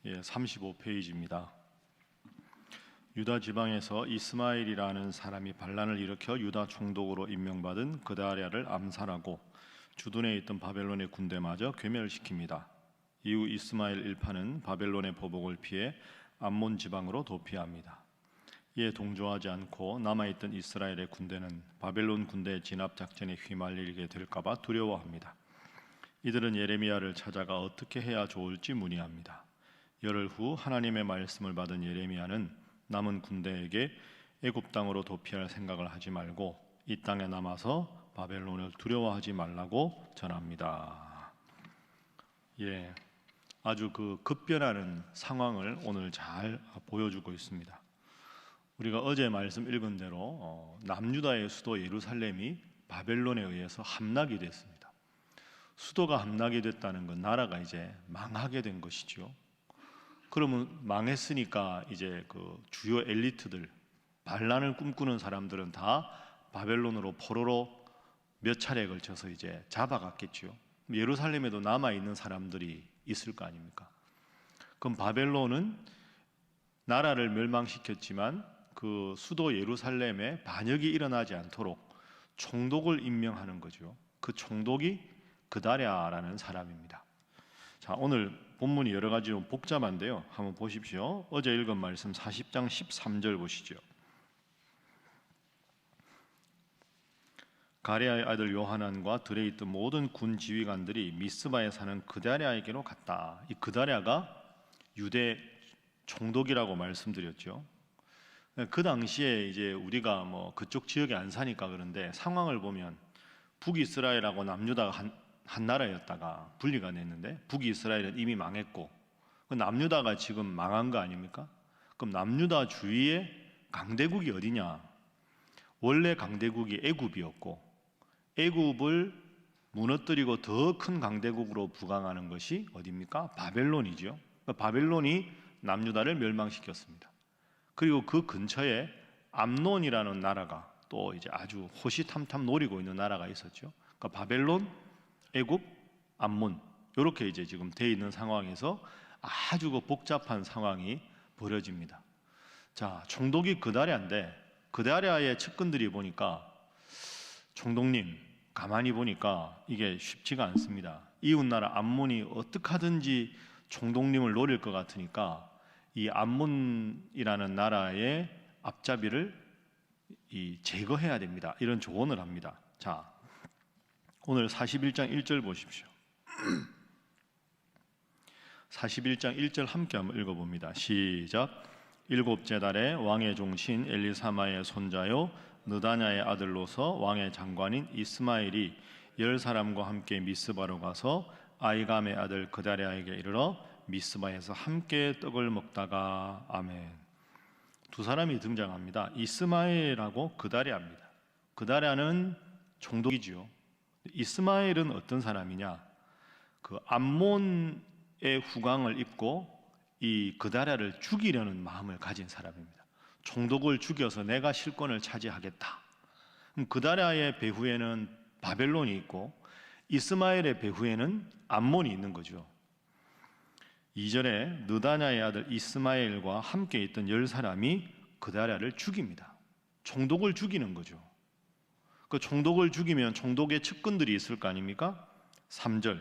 35페이지입니다. 유다 지방에서 이스마엘이라는 사람이 반란을 일으켜 유다 총독으로 임명받은 그다랴를 암살하고 주둔해 있던 바벨론의 군대마저 괴멸시킵니다. 이후 이스마엘 일파는 바벨론의 보복을 피해 암몬 지방으로 도피합니다. 이에 동조하지 않고 남아있던 이스라엘의 군대는 바벨론 군대의 진압 작전에 휘말리게 될까 봐 두려워합니다. 이들은 예레미야를 찾아가 어떻게 해야 좋을지 문의합니다. 열흘 후 하나님의 말씀을 받은 예레미야는 남은 군대에게 애굽 땅으로 도피할 생각을 하지 말고 이 땅에 남아서 바벨론을 두려워하지 말라고 전합니다. 아주 급변하는 상황을 오늘 잘 보여주고 있습니다. 우리가 어제 말씀 읽은 대로 남유다의 수도 예루살렘이 바벨론에 의해서 함락이 됐습니다. 수도가 함락이 됐다는 건 나라가 이제 망하게 된 것이죠. 그러면 망했으니까 이제 주요 엘리트들, 반란을 꿈꾸는 사람들은 다 바벨론으로 포로로 몇 차례에 걸쳐서 이제 잡아갔겠죠. 예루살렘에도 남아있는 사람들이 있을 거 아닙니까? 그럼 바벨론은 나라를 멸망시켰지만 그 수도 예루살렘에 반역이 일어나지 않도록 총독을 임명하는 거죠. 그 총독이 그다랴라는 사람입니다. 자, 오늘 본문이 여러 가지로 복잡한데요. 한번 보십시오. 어제 읽은 말씀 40장 13절 보시죠. 가레아의 아들 요하난과 들에 있던 모든 군 지휘관들이 미스바에 사는 그다랴에게로 갔다. 이 그다랴가 유대 총독이라고 말씀드렸죠. 그 당시에 이제 우리가 그쪽 지역에 안 사니까 그런데 상황을 보면 북이스라엘하고 남유다가 한 나라였다가 분리가 됐는데 북이스라엘은 이미 망했고 남유다가 지금 망한 거 아닙니까? 그럼 남유다 주위에 강대국이 어디냐? 원래 강대국이 애굽이었고 애굽을 무너뜨리고 더 큰 강대국으로 부강하는 것이 어디입니까? 바벨론이죠. 바벨론이 남유다를 멸망시켰습니다. 그리고 그 근처에 암논이라는 나라가 또 이제 아주 호시탐탐 노리고 있는 나라가 있었죠. 그러니까 바벨론, 애굽, 암몬 이렇게 이제 지금 돼 있는 상황에서 아주 복잡한 상황이 벌어집니다. 자, 총독이 그다랴인데 그다랴의 측근들이 보니까 총독님 가만히 보니까 이게 쉽지가 않습니다. 이웃나라 암몬이 어떻게 하든지 총독님을 노릴 것 같으니까 이 암몬이라는 나라의 앞잡이를 제거해야 됩니다. 이런 조언을 합니다. 자, 오늘 41장 1절 보십시오. 41장 1절 함께 한번 읽어봅니다. 시작. 일곱째 달에 왕의 종신 엘리사마의 손자요 느다냐의 아들로서 왕의 장관인 이스마엘이 10사람과 함께 미스바로 가서 아이감의 아들 그다랴에게 이르러 미스바에서 함께 떡을 먹다가 아멘. 두 사람이 등장합니다. 이스마엘하고 그다랴입니다. 그다랴는 총독이지요. 이스마엘은 어떤 사람이냐? 암몬의 후광을 입고 이 그다랴를 죽이려는 마음을 가진 사람입니다. 총독을 죽여서 내가 실권을 차지하겠다. 그럼 그다랴의 배후에는 바벨론이 있고 이스마엘의 배후에는 암몬이 있는 거죠. 2절에 느다냐의 아들 이스마엘과 함께 있던 10사람이 그다랴를 죽입니다. 총독을 죽이는 거죠. 그 총독을 죽이면 총독의 측근들이 있을 거 아닙니까? 3절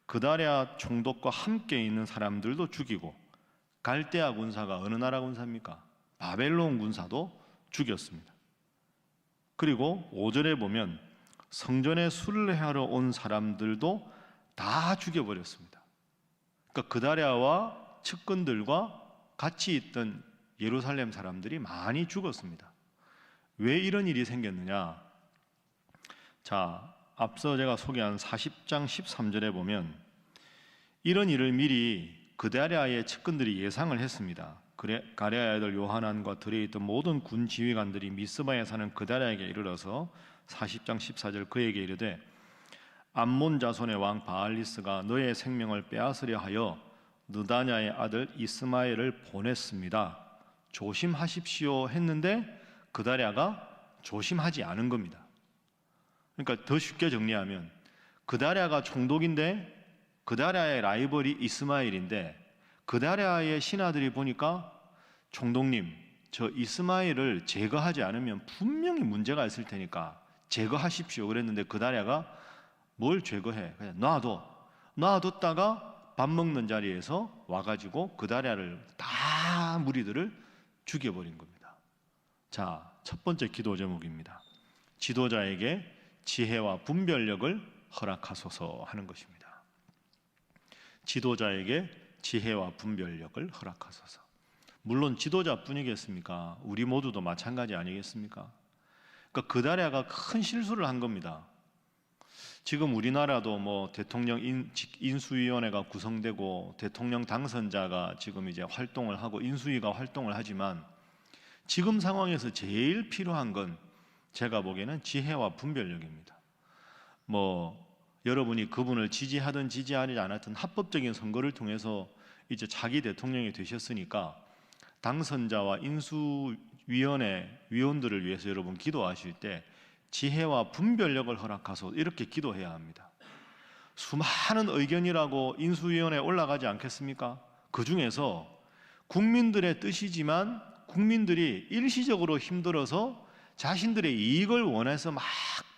그다랴 총독과 함께 있는 사람들도 죽이고 갈대아 군사가 어느 나라 군사입니까? 바벨론 군사도 죽였습니다. 그리고 5절에 보면 성전에 순례하러 온 사람들도 다 죽여버렸습니다. 그러니까 그다랴와 측근들과 같이 있던 예루살렘 사람들이 많이 죽었습니다. 왜 이런 일이 생겼느냐? 자, 앞서 제가 소개한 40장 13절에 보면 이런 일을 미리 그다랴의 측근들이 예상을 했습니다. 가레아의 아들 요하난과 들에 있던 모든 군 지휘관들이 미스바에 사는 그다랴에게 이르러서 40장 14절 그에게 이르되 암몬 자손의 왕 바알리스가 너의 생명을 빼앗으려 하여 느다냐의 아들 이스마엘을 보냈습니다. 조심하십시오 했는데 그다랴가 조심하지 않은 겁니다. 그러니까 더 쉽게 정리하면 그다랴가 총독인데 그다랴의 라이벌이 이스마엘인데 그다랴의 신하들이 보니까 총독님, 저 이스마엘을 제거하지 않으면 분명히 문제가 있을 테니까 제거하십시오 그랬는데 그다랴가 뭘 제거해? 그냥 놔뒀다가 밥 먹는 자리에서 와가지고 그다랴를 다 무리들을 죽여버린 겁니다. 자, 첫 번째 기도 제목입니다. 지도자에게 지혜와 분별력을 허락하소서 하는 것입니다. 지도자에게 지혜와 분별력을 허락하소서. 물론 지도자뿐이겠습니까? 우리 모두도 마찬가지 아니겠습니까? 그러니까 그다랴가 큰 실수를 한 겁니다. 지금 우리나라도 뭐 대통령 인수위원회가 구성되고 대통령 당선자가 지금 이제 활동을 하고 인수위가 활동을 하지만 지금 상황에서 제일 필요한 건 제가 보기에는 지혜와 분별력입니다. 뭐 여러분이 그분을 지지하든 지지하지 않았든 합법적인 선거를 통해서 이제 자기 대통령이 되셨으니까 당선자와 인수위원회 위원들을 위해서 여러분 기도하실 때 지혜와 분별력을 허락하소서 이렇게 기도해야 합니다. 수많은 의견이라고 인수위원회에 올라가지 않겠습니까? 그 중에서 국민들의 뜻이지만 국민들이 일시적으로 힘들어서 자신들의 이익을 원해서 막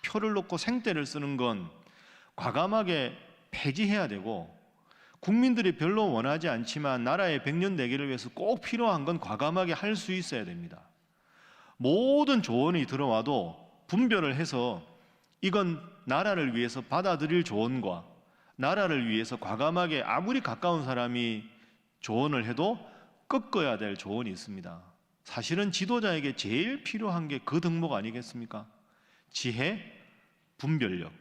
표를 놓고 생떼를 쓰는 건 과감하게 폐지해야 되고, 국민들이 별로 원하지 않지만 나라의 백년대계를 위해서 꼭 필요한 건 과감하게 할 수 있어야 됩니다. 모든 조언이 들어와도 분별을 해서 이건 나라를 위해서 받아들일 조언과 나라를 위해서 과감하게 아무리 가까운 사람이 조언을 해도 꺾어야 될 조언이 있습니다. 사실은 지도자에게 제일 필요한 게 그 덕목 아니겠습니까? 지혜, 분별력.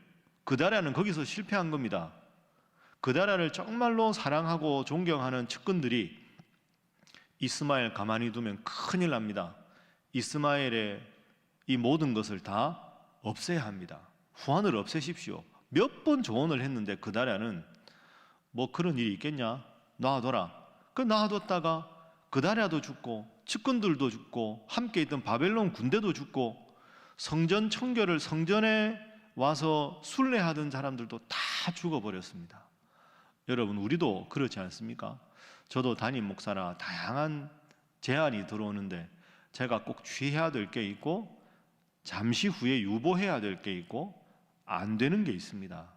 그다랴는 거기서 실패한 겁니다. 그다랴를 정말로 사랑하고 존경하는 측근들이 이스마엘 가만히 두면 큰일 납니다. 이스마엘의 이 모든 것을 다 없애야 합니다. 후한을 없애십시오. 몇 번 조언을 했는데 그다랴는 뭐 그런 일이 있겠냐? 놔둬라. 그 놔뒀다가 그다랴도 죽고 측근들도 죽고 함께 있던 바벨론 군대도 죽고 성전 청결을 성전에 와서 순례하던 사람들도 다 죽어버렸습니다. 여러분, 우리도 그렇지 않습니까? 저도 담임 목사라 다양한 제안이 들어오는데 제가 꼭 취해야 될 게 있고 잠시 후에 유보해야 될 게 있고 안 되는 게 있습니다.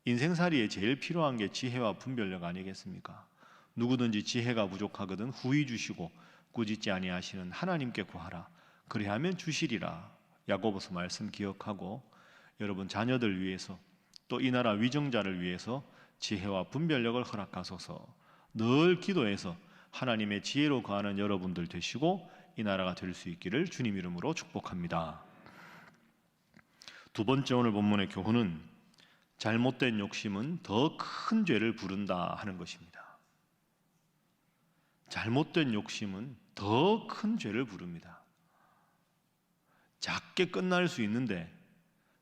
인생살이에 제일 필요한 게 지혜와 분별력 아니겠습니까? 누구든지 지혜가 부족하거든 후히 주시고 꾸짖지 아니하시는 하나님께 구하라. 그래야 하면 주시리라. 야고보서 말씀 기억하고 여러분 자녀들 위해서 또 이 나라 위정자를 위해서 지혜와 분별력을 허락하소서. 늘 기도해서 하나님의 지혜로 거하는 여러분들 되시고 이 나라가 될 수 있기를 주님 이름으로 축복합니다. 두 번째 오늘 본문의 교훈은 잘못된 욕심은 더 큰 죄를 부른다 하는 것입니다. 잘못된 욕심은 더 큰 죄를 부릅니다. 작게 끝날 수 있는데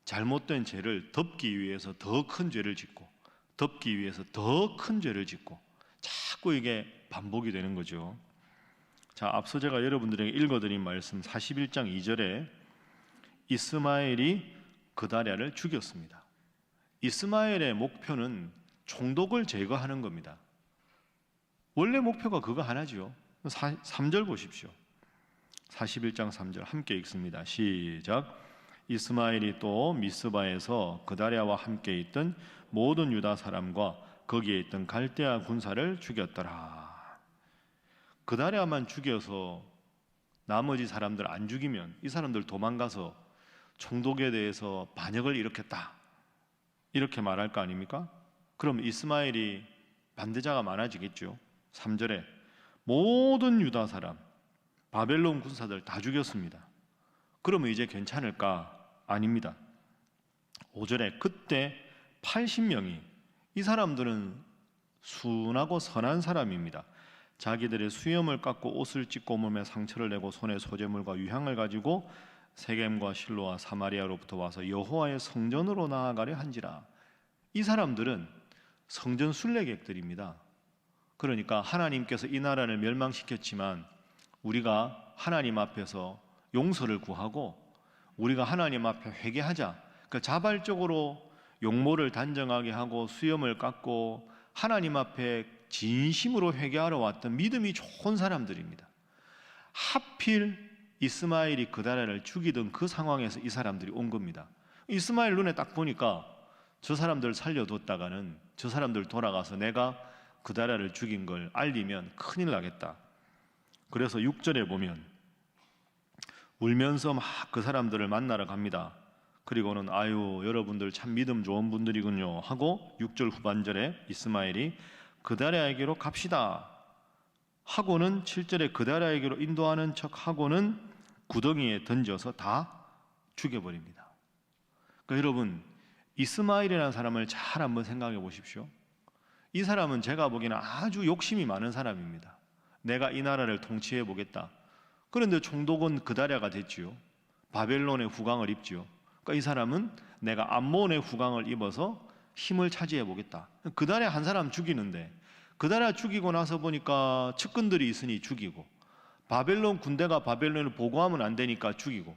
잘못된 죄를 덮기 위해서 더 큰 죄를 짓고 덮기 위해서 더 큰 죄를 짓고 자꾸 이게 반복이 되는 거죠. 자, 앞서 제가 여러분들에게 읽어드린 말씀 41장 2절에 이스마엘이 그다랴를 죽였습니다. 이스마엘의 목표는 총독을 제거하는 겁니다. 원래 목표가 그거 하나죠. 3절 보십시오. 41장 3절 함께 읽습니다. 시작. 이스마엘이 또 미스바에서 그다랴와 함께 있던 모든 유다 사람과 거기에 있던 갈대아 군사를 죽였더라. 그다랴만 죽여서 나머지 사람들 안 죽이면 이 사람들 도망가서 총독에 대해서 반역을 일으켰다 이렇게 말할 거 아닙니까? 그럼 이스마엘이 반대자가 많아지겠죠. 3절에 모든 유다 사람 바벨론 군사들 다 죽였습니다. 그러면 이제 괜찮을까? 아닙니다. 5절에 그때 80명이, 이 사람들은 순하고 선한 사람입니다. 자기들의 수염을 깎고 옷을 찢고 몸에 상처를 내고 손에 소재물과 유향을 가지고 세겜과 실로와 사마리아로부터 와서 여호와의 성전으로 나아가려 한지라. 이 사람들은 성전 순례객들입니다. 그러니까 하나님께서 이 나라를 멸망시켰지만 우리가 하나님 앞에서 용서를 구하고 우리가 하나님 앞에 회개하자. 그러니까 자발적으로 용모를 단정하게 하고 수염을 깎고 하나님 앞에 진심으로 회개하러 왔던 믿음이 좋은 사람들입니다. 하필 이스마엘이 그다랴를 죽이던 그 상황에서 이 사람들이 온 겁니다. 이스마엘 눈에 딱 보니까 저 사람들 살려뒀다가는 저 사람들 돌아가서 내가 그다랴를 죽인 걸 알리면 큰일 나겠다. 그래서 6절에 보면 울면서 막 그 사람들을 만나러 갑니다. 그리고는 아유 여러분들 참 믿음 좋은 분들이군요 하고 6절 후반절에 이스마엘이 그다랴에게로 갑시다 하고는 7절에 그다랴에게로 인도하는 척하고는 구덩이에 던져서 다 죽여버립니다. 그러니까 여러분 이스마엘이라는 사람을 잘 한번 생각해 보십시오. 이 사람은 제가 보기에는 아주 욕심이 많은 사람입니다. 내가 이 나라를 통치해 보겠다. 그런데 총독은 그다랴가 됐지요. 바벨론의 후광을 입지요. 그러니까 이 사람은 내가 암몬의 후광을 입어서 힘을 차지해 보겠다. 그다랴 한 사람 죽이는데 그다랴 죽이고 나서 보니까 측근들이 있으니 죽이고 바벨론 군대가 바벨론을 보고하면 안 되니까 죽이고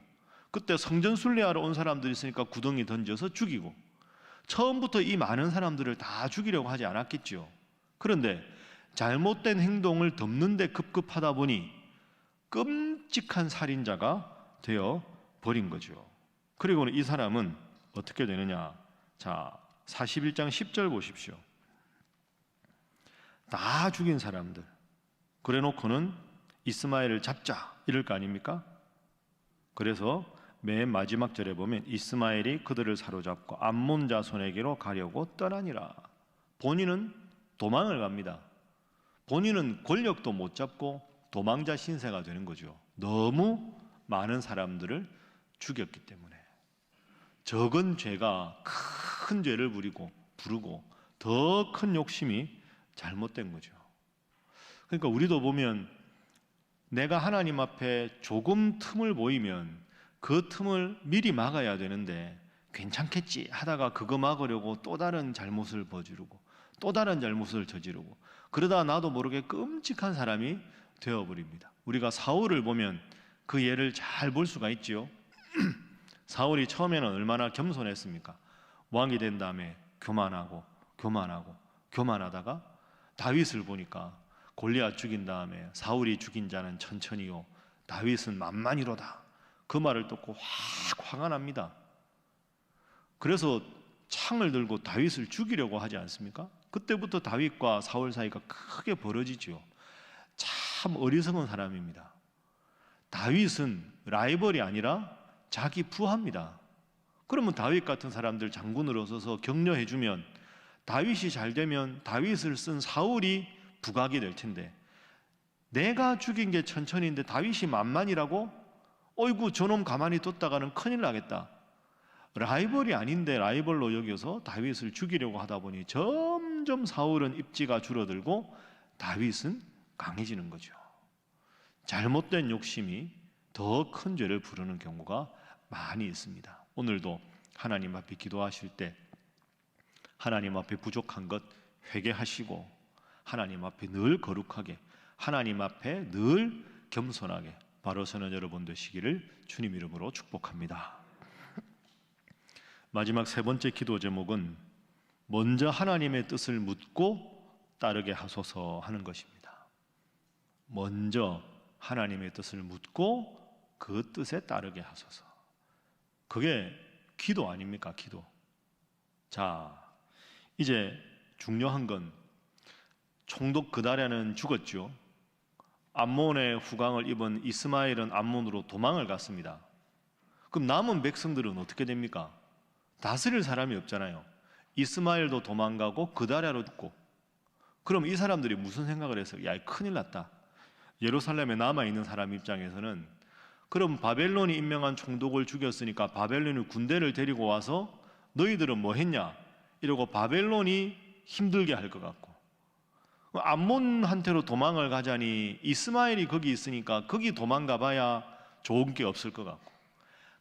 그때 성전 순례하러 온 사람들이 있으니까 구덩이 던져서 죽이고 처음부터 이 많은 사람들을 다 죽이려고 하지 않았겠지요. 그런데 잘못된 행동을 덮는 데 급급하다 보니 끔찍한 살인자가 되어 버린 거죠. 그리고는 이 사람은 어떻게 되느냐? 자, 41장 10절 보십시오. 다 죽인 사람들. 그래 놓고는 이스마엘을 잡자 이럴 거 아닙니까? 그래서 맨 마지막 절에 보면 이스마엘이 그들을 사로잡고 암몬 자손에게로 가려고 떠나니라. 본인은 도망을 갑니다. 본인은 권력도 못 잡고 도망자 신세가 되는 거죠. 너무 많은 사람들을 죽였기 때문에. 적은 죄가 큰 죄를 부르고 더 큰 욕심이 잘못된 거죠. 그러니까 우리도 보면 내가 하나님 앞에 조금 틈을 보이면 그 틈을 미리 막아야 되는데 괜찮겠지 하다가 그거 막으려고 또 다른 잘못을 저지르고 또 다른 잘못을 저지르고 그러다 나도 모르게 끔찍한 사람이 되어버립니다. 우리가 사울을 보면 그 예를 잘 볼 수가 있지요. 사울이 처음에는 얼마나 겸손했습니까? 왕이 된 다음에 교만하다가 다윗을 보니까 골리앗 죽인 다음에 사울이 죽인 자는 천천히요 다윗은 만만히로다. 그 말을 듣고 확 화가 납니다. 그래서 창을 들고 다윗을 죽이려고 하지 않습니까? 그때부터 다윗과 사울 사이가 크게 벌어지죠. 참 어리석은 사람입니다. 다윗은 라이벌이 아니라 자기 부하입니다. 그러면 다윗 같은 사람들 장군으로 서서 격려해주면 다윗이 잘 되면 다윗을 쓴 사울이 부각이 될 텐데 내가 죽인 게 천천히인데 다윗이 만만이라고? 어이구 저놈 가만히 뒀다가는 큰일 나겠다. 라이벌이 아닌데 라이벌로 여겨서 다윗을 죽이려고 하다 보니 점점 사울은 입지가 줄어들고 다윗은 강해지는 거죠. 잘못된 욕심이 더 큰 죄를 부르는 경우가 많이 있습니다. 오늘도 하나님 앞에 기도하실 때 하나님 앞에 부족한 것 회개하시고 하나님 앞에 늘 거룩하게 하나님 앞에 늘 겸손하게 바로 서는 여러분 되시기를 주님 이름으로 축복합니다. 마지막 세 번째 기도 제목은 먼저 하나님의 뜻을 묻고 따르게 하소서 하는 것입니다. 먼저 하나님의 뜻을 묻고 그 뜻에 따르게 하소서. 그게 기도 아닙니까? 기도. 자, 이제 중요한 건 총독 그다랴는 죽었죠. 암몬의 후광을 입은 이스마엘은 암몬으로 도망을 갔습니다. 그럼 남은 백성들은 어떻게 됩니까? 다스릴 사람이 없잖아요. 이스마엘도 도망가고 그다랴로 죽고. 그럼 이 사람들이 무슨 생각을 했어요? 야, 큰일 났다. 예루살렘에 남아있는 사람 입장에서는 그럼 바벨론이 임명한 총독을 죽였으니까 바벨론이 군대를 데리고 와서 너희들은 뭐 했냐? 이러고 바벨론이 힘들게 할 것 같고 암몬한테로 도망을 가자니 이스마엘이 거기 있으니까 거기 도망가 봐야 좋은 게 없을 것 같고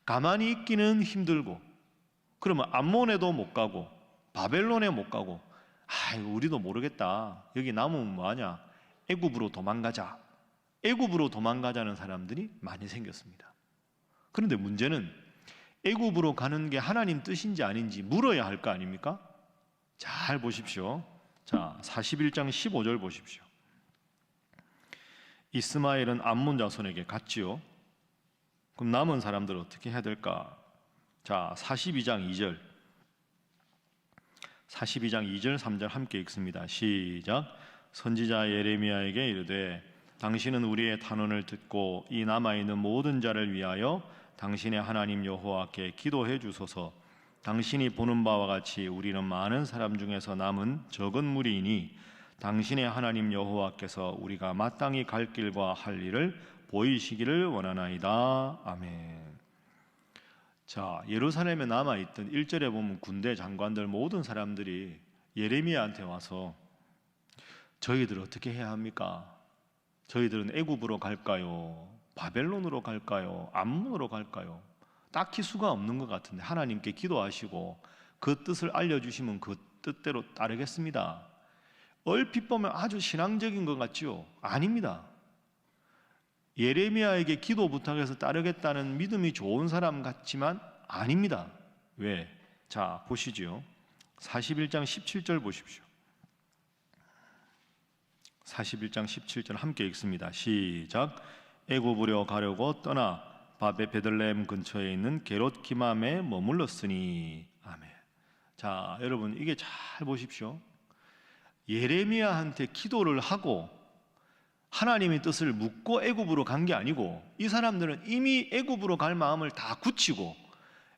가만히 있기는 힘들고 그러면 암몬에도 못 가고 바벨론에 못 가고 우리도 모르겠다. 여기 남으면 뭐하냐? 애굽으로 도망가자. 애굽으로 도망가자는 사람들이 많이 생겼습니다. 그런데 문제는 애굽으로 가는 게 하나님 뜻인지 아닌지 물어야 할 거 아닙니까? 잘 보십시오. 자, 41장 15절 보십시오. 이스마엘은 암몬 자손에게 갔지요. 그럼 남은 사람들 어떻게 해야 될까? 자, 42장 2절 3절 함께 읽습니다. 시작. 선지자 예레미야에게 이르되 당신은 우리의 탄원을 듣고 이 남아있는 모든 자를 위하여 당신의 하나님 여호와께 기도해 주소서. 당신이 보는 바와 같이 우리는 많은 사람 중에서 남은 적은 무리이니 당신의 하나님 여호와께서 우리가 마땅히 갈 길과 할 일을 보이시기를 원하나이다. 아멘. 자, 예루살렘에 남아있던 1절에 보면 군대 장관들 모든 사람들이 예레미야한테 와서 저희들 어떻게 해야 합니까? 저희들은 애굽으로 갈까요? 바벨론으로 갈까요? 암몬으로 갈까요? 딱히 수가 없는 것 같은데 하나님께 기도하시고 그 뜻을 알려주시면 그 뜻대로 따르겠습니다. 얼핏 보면 아주 신앙적인 것 같지요? 아닙니다. 예레미야에게 기도 부탁해서 따르겠다는 믿음이 좋은 사람 같지만 아닙니다. 왜? 자, 보시죠. 41장 17절 보십시오. 41장 17절 함께 읽습니다. 시작. 애굽으로 가려고 떠나 베들레헴 근처에 있는 게롯 기맘에 머물렀으니. 아멘. 자, 여러분 이게 잘 보십시오. 예레미야한테 기도를 하고 하나님의 뜻을 묻고 애굽으로 간 게 아니고 이 사람들은 이미 애굽으로 갈 마음을 다 굳히고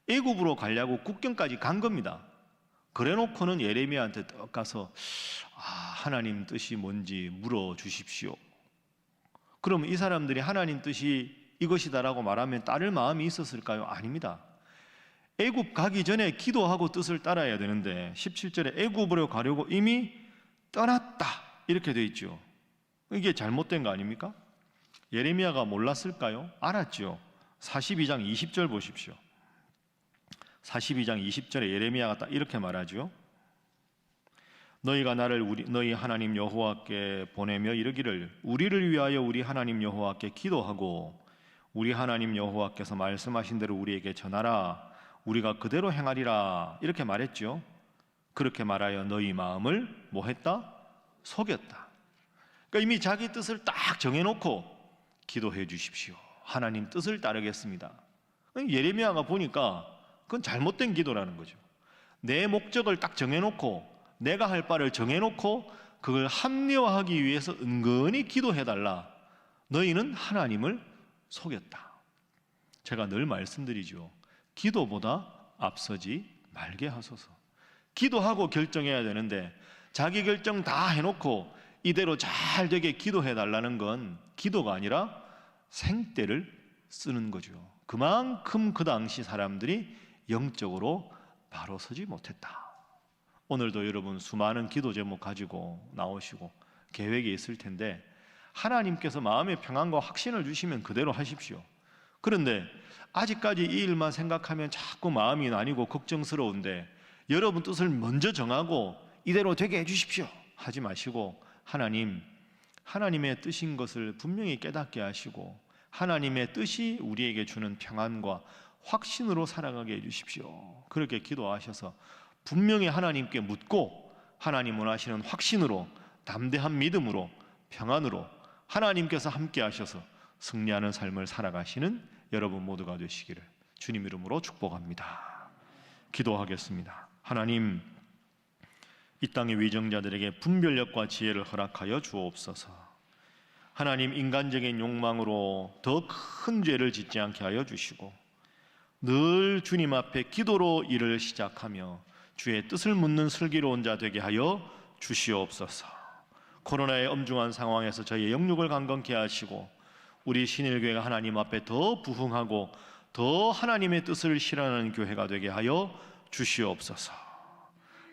애굽으로 가려고 국경까지 간 겁니다. 그래놓고는 예레미야한테 딱 가서 하나님 뜻이 뭔지 물어주십시오. 그럼 이 사람들이 하나님 뜻이 이것이다라고 말하면 따를 마음이 있었을까요? 아닙니다. 애굽 가기 전에 기도하고 뜻을 따라야 되는데 17절에 애굽으로 가려고 이미 떠났다 이렇게 돼 있죠. 이게 잘못된 거 아닙니까? 예레미야가 몰랐을까요? 알았죠. 42장 20절 보십시오. 42장 20절에 예레미야가 딱 이렇게 말하죠. 너희가 나를 너희 하나님 여호와께 보내며 이르기를 우리를 위하여 우리 하나님 여호와께 기도하고 우리 하나님 여호와께서 말씀하신 대로 우리에게 전하라. 우리가 그대로 행하리라. 이렇게 말했죠. 그렇게 말하여 너희 마음을 뭐 했다? 속였다. 그러니까 이미 자기 뜻을 딱 정해놓고 기도해 주십시오. 하나님 뜻을 따르겠습니다. 예레미야가 보니까 그건 잘못된 기도라는 거죠. 내 목적을 딱 정해놓고 내가 할 바를 정해놓고 그걸 합리화하기 위해서 은근히 기도해달라. 너희는 하나님을 속였다. 제가 늘 말씀드리죠. 기도보다 앞서지 말게 하소서. 기도하고 결정해야 되는데 자기 결정 다 해놓고 이대로 잘 되게 기도해달라는 건 기도가 아니라 생떼를 쓰는 거죠. 그만큼 그 당시 사람들이 영적으로 바로 서지 못했다. 오늘도 여러분 수많은 기도 제목 가지고 나오시고 계획이 있을 텐데 하나님께서 마음의 평안과 확신을 주시면 그대로 하십시오. 그런데 아직까지 이 일만 생각하면 자꾸 마음이 나뉘고 걱정스러운데 여러분 뜻을 먼저 정하고 이대로 되게 해주십시오 하지 마시고 하나님의 뜻인 것을 분명히 깨닫게 하시고 하나님의 뜻이 우리에게 주는 평안과 확신으로 살아가게 해주십시오. 그렇게 기도하셔서 분명히 하나님께 묻고 하나님 원하시는 확신으로 담대한 믿음으로 평안으로 하나님께서 함께 하셔서 승리하는 삶을 살아가시는 여러분 모두가 되시기를 주님 이름으로 축복합니다. 기도하겠습니다. 하나님, 이 땅의 위정자들에게 분별력과 지혜를 허락하여 주옵소서. 하나님, 인간적인 욕망으로 더 큰 죄를 짓지 않게 하여 주시고 늘 주님 앞에 기도로 일을 시작하며 주의 뜻을 묻는 슬기로운 자 되게 하여 주시옵소서. 코로나의 엄중한 상황에서 저희의 영육을 강건케 하시고 우리 신일교회가 하나님 앞에 더 부흥하고 더 하나님의 뜻을 실현하는 교회가 되게 하여 주시옵소서.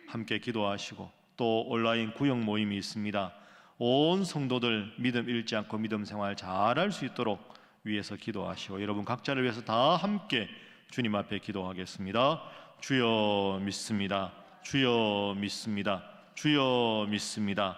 함께 기도하시고 또 온라인 구역 모임이 있습니다. 온 성도들 믿음 잃지 않고 믿음 생활 잘할 수 있도록 위해서 기도하시고 여러분 각자를 위해서 다 함께 주님 앞에 기도하겠습니다. 주여 믿습니다. 주여 믿습니다. 주여 믿습니다.